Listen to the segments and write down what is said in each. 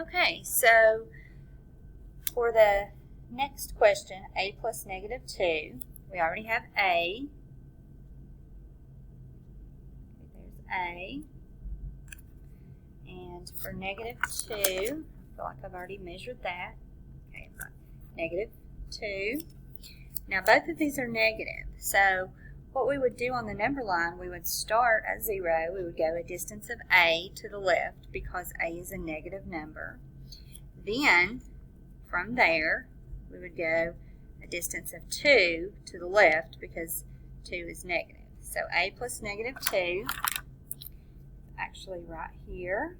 Okay, so for the next question, a plus negative 2, we already have a. There's a. And for negative 2, I feel like I've already measured that. Okay, I've got negative 2. Now both of these are negative, so what we would do on the number line, we would start at 0. We would go a distance of a to the left because a is a negative number. Then, from there, we would go a distance of 2 to the left because 2 is negative. So a plus negative 2, actually right here.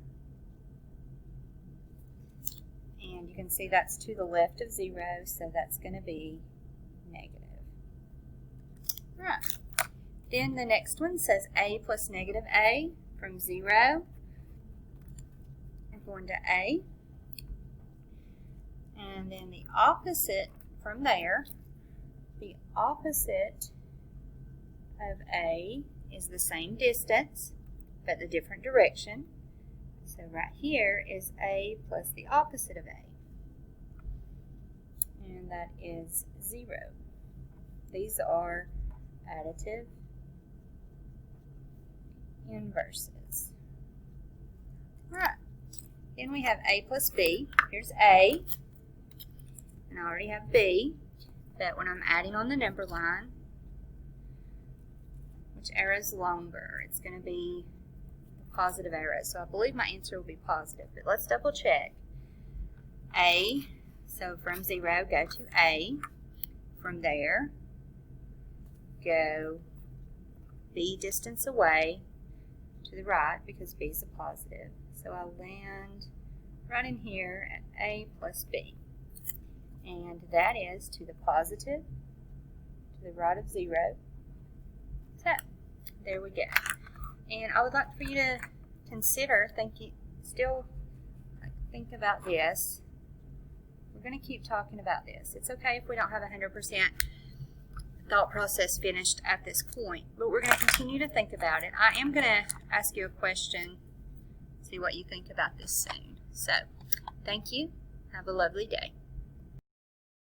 And you can see that's to the left of 0, so that's going to be negative. Right. Then the next one says a plus negative a from 0. I'm going to a. And then the opposite from there, the opposite of a is the same distance, but the different direction. So right here is a plus the opposite of a. And that is 0. These are additive inverses. Right. Then we have a plus b. Here's a, and I already have b, but when I'm adding on the number line, which arrow is longer? It's going to be the positive arrow. So I believe my answer will be positive, but let's double check. A, so from 0, go to a. From there, go b distance away to the right because b is a positive. So I'll land right in here at a plus b. And that is to the positive, to the right of 0. So, there we go. And I would like for you to consider, think about this. We're going to keep talking about this. It's okay if we don't have 100% thought process finished at this point, but we're going to continue to think about it. I am going to ask you a question, see what you think about this soon. So, thank you. Have a lovely day.